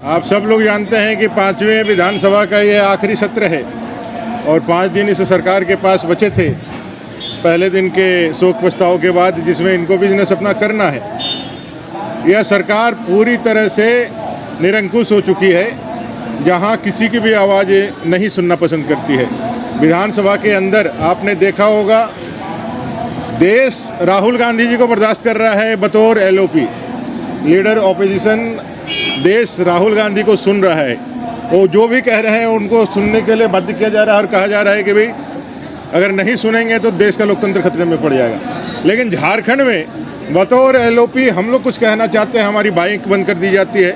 आप सब लोग जानते हैं कि 5वें विधानसभा का ये आखिरी सत्र है और 5 दिन इस सरकार के पास बचे थे पहले दिन के शोक प्रस्ताव के बाद, जिसमें इनको बिजनेस अपना करना है। यह सरकार पूरी तरह से निरंकुश हो चुकी है, जहां किसी की भी आवाज़ नहीं सुनना पसंद करती है। विधानसभा के अंदर आपने देखा होगा, देश राहुल गांधी जी को बर्दाश्त कर रहा है बतौर एलओपी, लीडर ऑपोजिशन। देश राहुल गांधी को सुन रहा है, वो जो भी कह रहे हैं उनको सुनने के लिए बाध्य किया जा रहा है और कहा जा रहा है कि भाई अगर नहीं सुनेंगे तो देश का लोकतंत्र खतरे में पड़ जाएगा। लेकिन झारखंड में बतौर एलओपी हम लोग कुछ कहना चाहते हैं, हमारी बाइक बंद कर दी जाती है,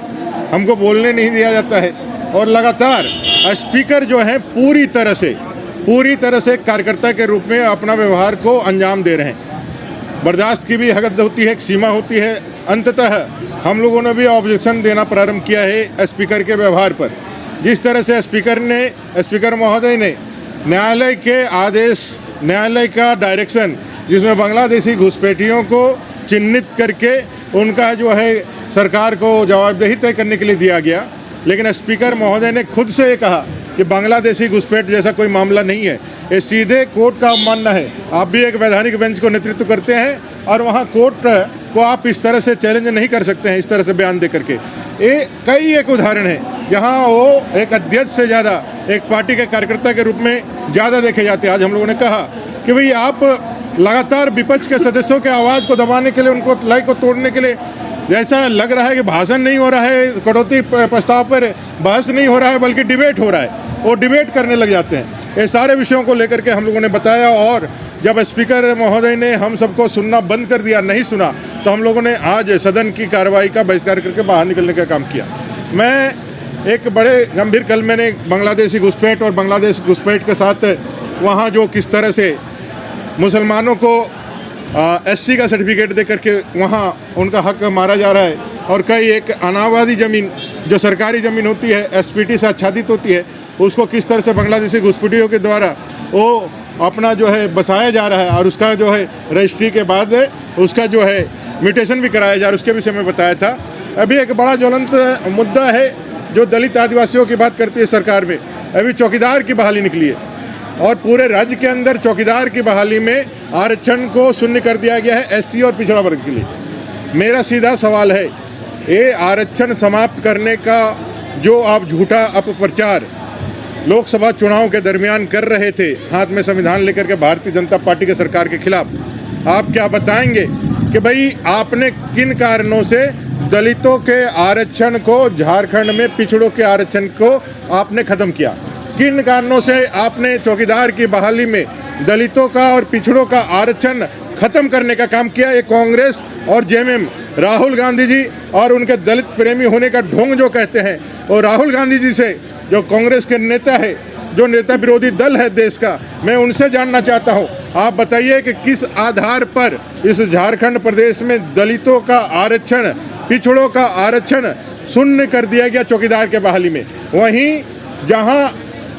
हमको बोलने नहीं दिया जाता है और लगातार स्पीकर जो है पूरी तरह से कार्यकर्ता के रूप में अपना व्यवहार को अंजाम दे रहे हैं। बर्दाश्त की भी हद होती है, एक सीमा होती है। अंततः हम लोगों ने भी ऑब्जेक्शन देना प्रारंभ किया है स्पीकर के व्यवहार पर। जिस तरह से स्पीकर महोदय ने न्यायालय के आदेश, न्यायालय का डायरेक्शन, जिसमें बांग्लादेशी घुसपैठियों को चिन्हित करके उनका जो है सरकार को जवाबदेही तय करने के लिए दिया गया, लेकिन स्पीकर महोदय ने खुद से ये कहा कि बांग्लादेशी घुसपैठ जैसा कोई मामला नहीं है, ये सीधे कोर्ट का अवमानना है। आप भी एक वैधानिक बेंच को नेतृत्व करते हैं और वहाँ कोर्ट को आप इस तरह से चैलेंज नहीं कर सकते हैं, इस तरह से बयान दे करके। ये कई एक उदाहरण है जहाँ वो एक अध्यक्ष से ज़्यादा एक पार्टी के कार्यकर्ता के रूप में ज़्यादा देखे जाते हैं। आज हम लोगों ने कहा कि भाई आप लगातार विपक्ष के सदस्यों के आवाज़ को दबाने के लिए, उनको लय को तोड़ने के लिए, जैसा लग रहा है कि भाषण नहीं हो रहा है, कटौती प्रस्ताव पर बहस नहीं हो रहा है, बल्कि डिबेट हो रहा है, वो डिबेट करने लग जाते हैं। ये सारे विषयों को लेकर के हम लोगों ने बताया और जब स्पीकर महोदय ने हम सबको सुनना बंद कर दिया, नहीं सुना, तो हम लोगों ने आज सदन की कार्रवाई का बहिष्कार करके बाहर निकलने का काम किया। मैं एक बड़े गंभीर कल मैंने बांग्लादेशी घुसपैठ और बांग्लादेश घुसपैठ के साथ वहाँ जो किस तरह से मुसलमानों को एससी का सर्टिफिकेट दे करके वहाँ उनका हक मारा जा रहा है और कई एक अनाबादी ज़मीन जो सरकारी ज़मीन होती है, एसपीटी से आच्छादित होती है, उसको किस तरह से बांग्लादेशी घुसपैठियों के द्वारा वो अपना जो है बसाया जा रहा है और उसका जो है रजिस्ट्री के बाद उसका जो है म्यूटेशन भी कराया जा रहा है, उसके विषय में बताया था। अभी एक बड़ा ज्वलंत मुद्दा है जो दलित आदिवासियों की बात करती है सरकार में। अभी चौकीदार की बहाली निकली है और पूरे राज्य के अंदर चौकीदार की बहाली में आरक्षण को शून्य कर दिया गया है एससी और पिछड़ा वर्ग के लिए। मेरा सीधा सवाल है, ये आरक्षण समाप्त करने का जो आप झूठा अपप्रचार लोकसभा चुनाव के दरमियान कर रहे थे, हाथ में संविधान लेकर के भारतीय जनता पार्टी के सरकार के खिलाफ, आप क्या बताएंगे कि भाई आपने किन कारणों से दलितों के आरक्षण को, झारखंड में पिछड़ों के आरक्षण को आपने ख़त्म किया? किन कारणों से आपने चौकीदार की बहाली में दलितों का और पिछड़ों का आरक्षण खत्म करने का काम किया? ये कांग्रेस और जेएमएम, राहुल गांधी जी और उनके दलित प्रेमी होने का ढोंग जो कहते हैं, और राहुल गांधी जी से जो कांग्रेस के नेता है, जो नेता विरोधी दल है देश का, मैं उनसे जानना चाहता हूं, आप बताइए कि किस आधार पर इस झारखंड प्रदेश में दलितों का आरक्षण, पिछड़ों का आरक्षण शून्य कर दिया गया चौकीदार के बहाली में? वहीं जहां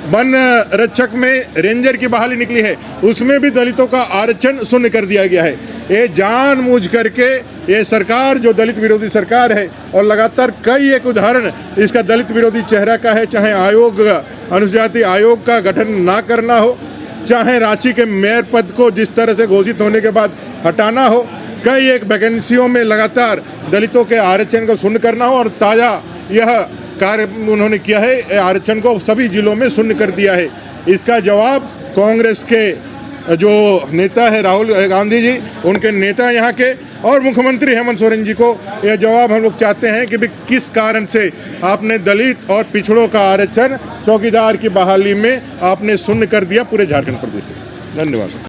वन रक्षक में रेंजर की बहाली निकली है, उसमें भी दलितों का आरक्षण शून्य कर दिया गया है। ये जानबूझ करके ये सरकार जो दलित विरोधी सरकार है, और लगातार कई एक उदाहरण इसका दलित विरोधी चेहरा का है, चाहे आयोग, अनुसूचित आयोग का गठन ना करना हो, चाहे रांची के मेयर पद को जिस तरह से घोषित होने के बाद हटाना हो, कई एक वैकेंसियों में लगातार दलितों के आरक्षण को शून्य करना हो, और ताज़ा यह कार्य उन्होंने किया है, आरक्षण को सभी जिलों में शून्य कर दिया है। इसका जवाब कांग्रेस के जो नेता है राहुल गांधी जी, उनके नेता यहाँ के, और मुख्यमंत्री हेमंत सोरेन जी को यह जवाब हम लोग चाहते हैं कि किस कारण से आपने दलित और पिछड़ों का आरक्षण चौकीदार की बहाली में आपने शून्य कर दिया पूरे झारखंड प्रदेश से। धन्यवाद।